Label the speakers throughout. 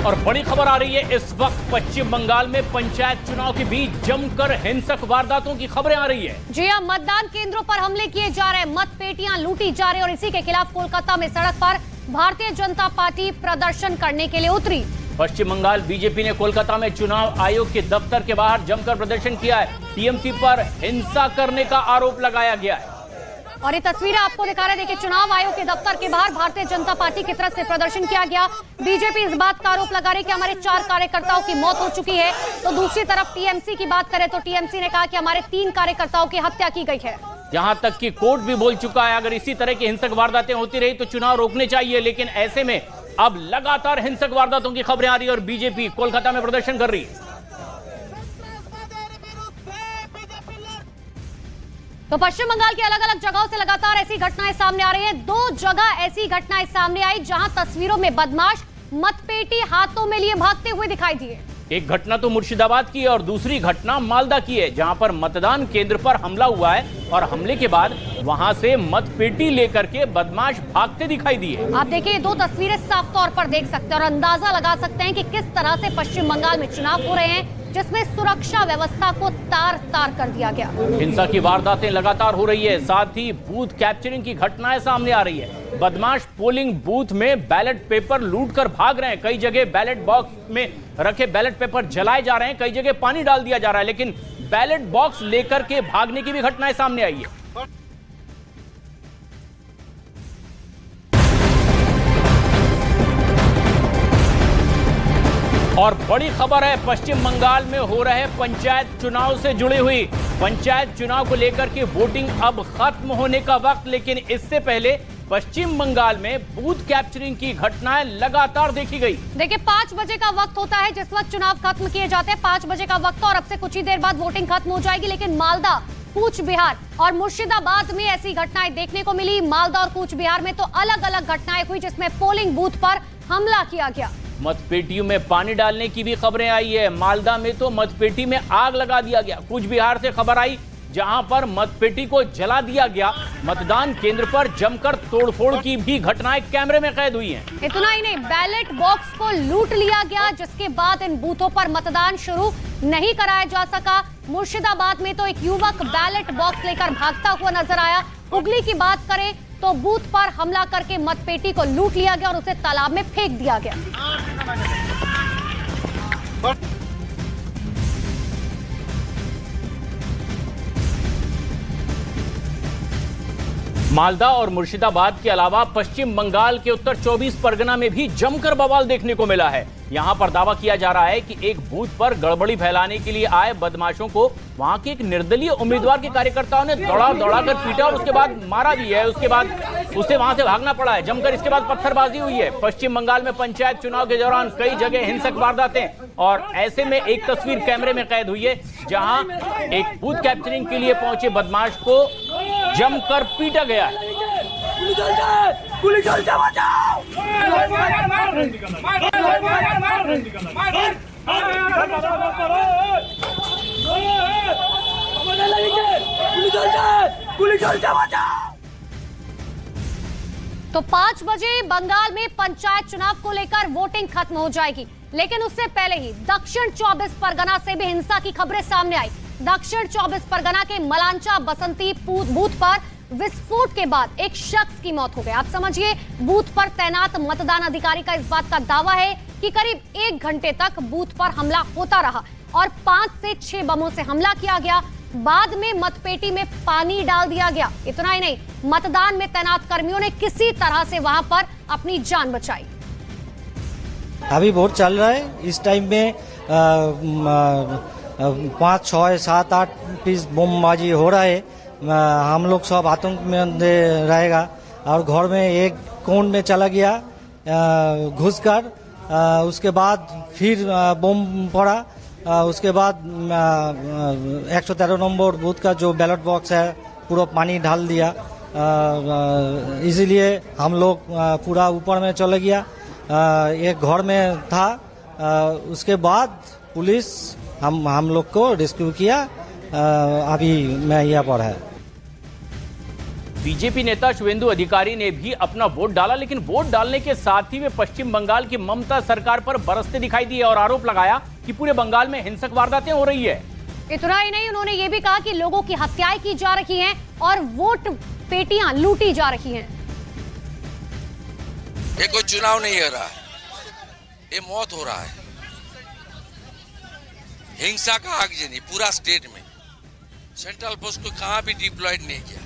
Speaker 1: और बड़ी खबर आ रही है इस वक्त पश्चिम बंगाल में पंचायत चुनाव के बीच जमकर हिंसक वारदातों की खबरें आ रही है।
Speaker 2: जी हां, मतदान केंद्रों पर हमले किए जा रहे हैं, मतपेटियां लूटी जा रही है और इसी के खिलाफ कोलकाता में सड़क पर भारतीय जनता पार्टी प्रदर्शन करने के लिए उतरी।
Speaker 1: पश्चिम बंगाल बीजेपी ने कोलकाता में चुनाव आयोग के दफ्तर के बाहर जमकर प्रदर्शन किया है। टीएमसी पर हिंसा करने का आरोप लगाया गया है
Speaker 2: और ये तस्वीरें आपको दिखा रहे हैं। देखिए, चुनाव आयोग के दफ्तर के बाहर भारतीय जनता पार्टी की तरफ से प्रदर्शन किया गया। बीजेपी इस बात का आरोप लगा रही है कि हमारे 4 कार्यकर्ताओं की मौत हो चुकी है, तो दूसरी तरफ टीएमसी की बात करें तो टीएमसी ने कहा कि हमारे 3 कार्यकर्ताओं की हत्या की गई है।
Speaker 1: यहां तक कि कोर्ट भी बोल चुका है अगर इसी तरह की हिंसक वारदातें होती रही तो चुनाव रोकने चाहिए। लेकिन ऐसे में अब लगातार हिंसक वारदातों की खबरें आ रही है और बीजेपी कोलकाता में प्रदर्शन कर रही है।
Speaker 2: तो पश्चिम बंगाल के अलग अलग जगहों से लगातार ऐसी घटनाएं सामने आ रही हैं। 2 जगह ऐसी घटनाएं सामने आई जहां तस्वीरों में बदमाश मतपेटी हाथों में लिए भागते हुए दिखाई दिए।
Speaker 1: एक घटना तो मुर्शिदाबाद की है और दूसरी घटना मालदा की है, जहां पर मतदान केंद्र पर हमला हुआ है और हमले के बाद वहां से मतपेटी लेकर के बदमाश भागते दिखाई दिए।
Speaker 2: आप देखिए, 2 तस्वीरें साफ तौर पर देख सकते हैं और अंदाजा लगा सकते हैं कि किस तरह से पश्चिम बंगाल में चुनाव हो रहे हैं, जिसमें सुरक्षा व्यवस्था को तार तार कर दिया गया।
Speaker 1: हिंसा की वारदातें लगातार हो रही है, साथ ही बूथ कैप्चरिंग की घटनाएं सामने आ रही है। बदमाश पोलिंग बूथ में बैलेट पेपर लूटकर भाग रहे हैं। कई जगह बैलेट बॉक्स में रखे बैलेट पेपर जलाए जा रहे हैं, कई जगह पानी डाल दिया जा रहा है, लेकिन बैलेट बॉक्स लेकर के भागने की भी घटनाएं सामने आई है। और बड़ी खबर है पश्चिम बंगाल में हो रहे पंचायत चुनाव से जुड़ी हुई। पंचायत चुनाव को लेकर के वोटिंग अब खत्म होने का वक्त, लेकिन इससे पहले पश्चिम बंगाल में बूथ कैप्चरिंग की घटनाएं लगातार देखी गई।
Speaker 2: देखिए, 5 बजे का वक्त होता है जिस वक्त चुनाव खत्म किए जाते हैं। 5 बजे का वक्त और अब से कुछ ही देर बाद वोटिंग खत्म हो जाएगी, लेकिन मालदा, कूच बिहार और मुर्शिदाबाद में ऐसी घटनाएं देखने को मिली। मालदा और कूच बिहार में तो अलग अलग घटनाएं हुई जिसमें पोलिंग बूथ पर हमला किया गया।
Speaker 1: मतपेटियों में पानी डालने की भी खबरें आई है। मालदा में तो मतपेटी में आग लगा दिया गया। कूच बिहार से खबर आई जहां पर मतपेटी को जला दिया गया। मतदान केंद्र पर जमकर तोड़फोड़ की भी घटनाएं कैमरे में कैद हुई हैं।
Speaker 2: इतना ही नहीं, बैलेट बॉक्स को लूट लिया गया, जिसके बाद इन बूथों पर मतदान शुरू नहीं कराया जा सका। मुर्शिदाबाद में तो एक युवक बैलेट बॉक्स लेकर भागता हुआ नजर आया। हुगली की बात करें तो बूथ पर हमला करके मतपेटी को लूट लिया गया और उसे तालाब में फेंक दिया गया।
Speaker 1: मालदा और मुर्शिदाबाद के अलावा पश्चिम बंगाल के उत्तर 24 परगना में भी जमकर बवाल देखने को मिला है। यहां पर दावा किया जा रहा है कि एक बूथ पर गड़बड़ी फैलाने के लिए आए बदमाशों को वहां के एक निर्दलीय उम्मीदवार के कार्यकर्ताओं ने दौड़ा कर पीटा और उसके बाद मारा भी है। उसके बाद उसे वहां से भागना पड़ा है। जमकर इसके बाद पत्थरबाजी हुई है। पश्चिम बंगाल में पंचायत चुनाव के दौरान कई जगह हिंसक वारदातें, और ऐसे में एक तस्वीर कैमरे में कैद हुई है जहां एक बूथ कैप्चरिंग के लिए पहुंचे बदमाश को जमकर पीटा गया है।
Speaker 2: तो 5 बजे बंगाल में पंचायत चुनाव को लेकर वोटिंग खत्म हो जाएगी, लेकिन उससे पहले ही दक्षिण 24 परगना से भी हिंसा की खबरें सामने आई। दक्षिण 24 परगना के मलांचा बसंती बूथ पर विस्फोट के बाद एक शख्स की मौत हो गई। आप समझिए, बूथ पर तैनात मतदान अधिकारी का इस बात का दावा है कि करीब 1 घंटे तक बूथ पर हमला होता रहा और 5 से 6 बमों से हमला किया गया। बाद में मतपेटी में पानी डाल दिया गया। इतना ही नहीं, मतदान में तैनात कर्मियों ने किसी तरह से वहां पर अपनी जान बचाई।
Speaker 3: अभी वोट चल रहा है। इस टाइम में 5, 6, 7, 8 पीस बमबाजी हो रहा है। हम लोग सब आतंक में रहेगा और घर में एक कोण में चला गया घुसकर। उसके बाद फिर बम पड़ा। उसके बाद 113 नंबर बूथ का जो बैलेट बॉक्स है पूरा पानी डाल दिया। इसीलिए हम लोग पूरा ऊपर में चले गया। एक घर में था। उसके बाद पुलिस हम लोग को रेस्क्यू किया। अभी मैं यहाँ पर है।
Speaker 1: बीजेपी नेता शुभेंदु अधिकारी ने भी अपना वोट डाला, लेकिन वोट डालने के साथ ही वे पश्चिम बंगाल की ममता सरकार पर बरसते दिखाई दिए और आरोप लगाया कि पूरे बंगाल में हिंसक वारदातें हो रही है।
Speaker 2: इतना ही नहीं, उन्होंने ये भी कहा कि लोगों की हत्याएं की जा रही हैं और वोट पेटियां लूटी जा रही हैं।
Speaker 4: ये कोई चुनाव नहीं हो रहा है, ये मौत हो रहा है। हिंसा का आगजनी पूरा स्टेट में, सेंट्रल फोर्स को कहां भी डिप्लॉयड नहीं किया।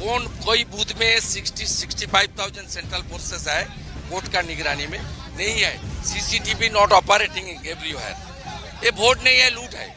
Speaker 4: कोई बूथ में 65,000 सेंट्रल फोर्सेस है कोर्ट का निगरानी में नहीं है। CCTV not operating everywhere. ये वोट नहीं है, लूट है।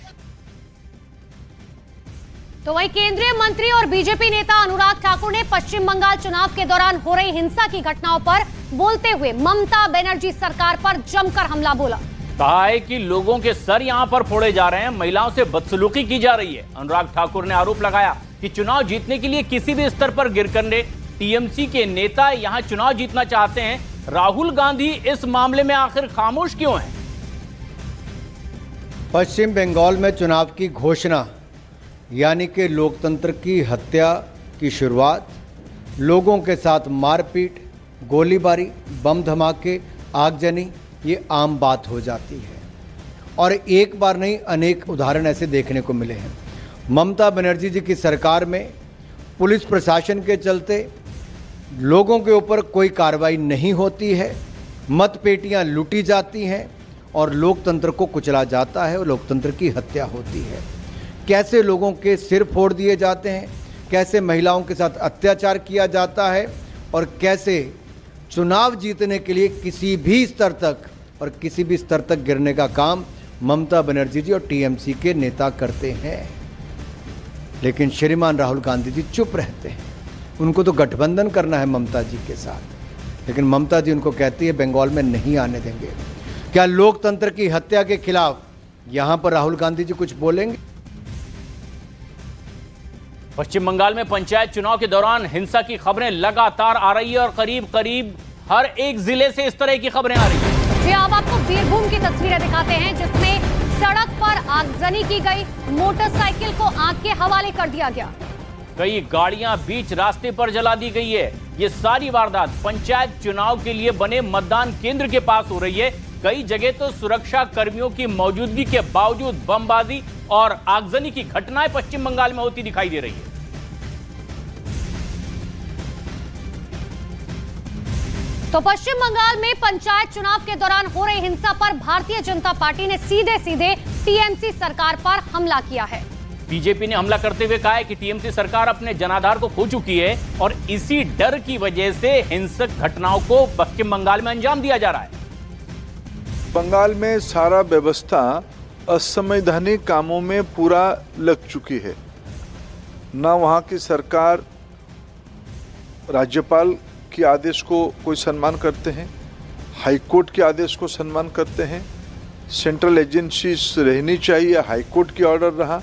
Speaker 2: तो वहीं केंद्रीय मंत्री और बीजेपी नेता अनुराग ठाकुर ने पश्चिम बंगाल चुनाव के दौरान हो रही हिंसा की घटनाओं पर बोलते हुए ममता बनर्जी सरकार पर जमकर हमला बोला।
Speaker 1: कहा है कि लोगों के सर यहां पर फोड़े जा रहे हैं, महिलाओं से बदसलूकी की जा रही है। अनुराग ठाकुर ने आरोप लगाया कि चुनाव जीतने के लिए किसी भी स्तर पर गिरकंडे टीएमसी के नेता यहां चुनाव जीतना चाहते हैं। राहुल गांधी इस मामले में आखिर खामोश क्यों हैं?
Speaker 5: पश्चिम बंगाल में चुनाव की घोषणा यानी कि लोकतंत्र की हत्या की शुरुआत, लोगों के साथ मारपीट, गोलीबारी, बम धमाके, आगजनी, ये आम बात हो जाती है। और एक बार नहीं, अनेक उदाहरण ऐसे देखने को मिले हैं। ममता बनर्जी जी की सरकार में पुलिस प्रशासन के चलते लोगों के ऊपर कोई कार्रवाई नहीं होती है, मतपेटियां लूटी जाती हैं और लोकतंत्र को कुचला जाता है और लोकतंत्र की हत्या होती है। कैसे लोगों के सिर फोड़ दिए जाते हैं, कैसे महिलाओं के साथ अत्याचार किया जाता है और कैसे चुनाव जीतने के लिए किसी भी स्तर तक गिरने का काम ममता बनर्जी जी और टीएमसी के नेता करते हैं। लेकिन श्रीमान राहुल गांधी जी चुप रहते हैं। उनको तो गठबंधन करना है ममता जी के साथ, लेकिन ममता जी उनको कहती है बंगाल में नहीं आने देंगे। क्या लोकतंत्र की हत्या के खिलाफ यहां पर राहुल गांधी जी कुछ बोलेंगे?
Speaker 1: पश्चिम बंगाल में पंचायत चुनाव के दौरान हिंसा की खबरें लगातार आ रही है और करीब करीब हर एक जिले से इस तरह की खबरें आ रही हैं।
Speaker 2: जी, अब आपको बीरभूम की तस्वीरें दिखाते हैं जिसमें सड़क पर आगजनी की गई, मोटरसाइकिल को आग के हवाले कर दिया गया।
Speaker 1: कई गाड़ियां बीच रास्ते पर जला दी गई है। ये सारी वारदात पंचायत चुनाव के लिए बने मतदान केंद्र के पास हो रही है। कई जगह तो सुरक्षा कर्मियों की मौजूदगी के बावजूद बमबाजी और आगजनी की घटनाएं पश्चिम बंगाल में होती दिखाई दे रही है।
Speaker 2: तो पश्चिम बंगाल में पंचायत चुनाव के दौरान हो रही हिंसा पर भारतीय जनता पार्टी ने सीधे सीधे टीएमसी सरकार पर हमला किया है।
Speaker 1: बीजेपी ने हमला करते हुए कहा है कि टीएमसी सरकार अपने जनाधार को खो चुकी है और इसी डर की वजह से हिंसक घटनाओं को पश्चिम बंगाल में अंजाम दिया जा रहा है।
Speaker 6: बंगाल में सारा व्यवस्था असंवैधानिक कामों में पूरा लग चुकी है। ना वहाँ की सरकार राज्यपाल के आदेश को कोई सम्मान करते हैं, हाईकोर्ट के आदेश को सम्मान करते हैं, सेंट्रल एजेंसीज रहनी चाहिए, हाईकोर्ट की ऑर्डर रहा।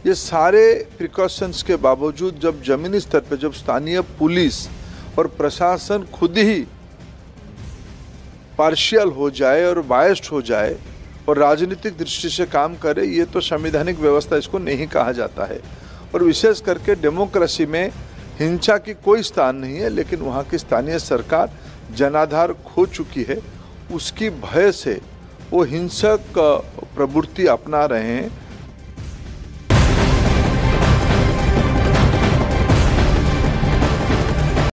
Speaker 6: ये सारे प्रिकॉशंस के बावजूद जब जमीनी स्तर पर जब स्थानीय पुलिस और प्रशासन खुद ही पार्शियल हो जाए और बायस्ड हो जाए और राजनीतिक दृष्टि से काम करे, ये तो संवैधानिक व्यवस्था इसको नहीं कहा जाता है। और विशेष करके डेमोक्रेसी में हिंसा की कोई स्थान नहीं है, लेकिन वहाँ की स्थानीय सरकार जनाधार खो चुकी है। उसकी भय से वो हिंसक प्रवृत्ति अपना रहे हैं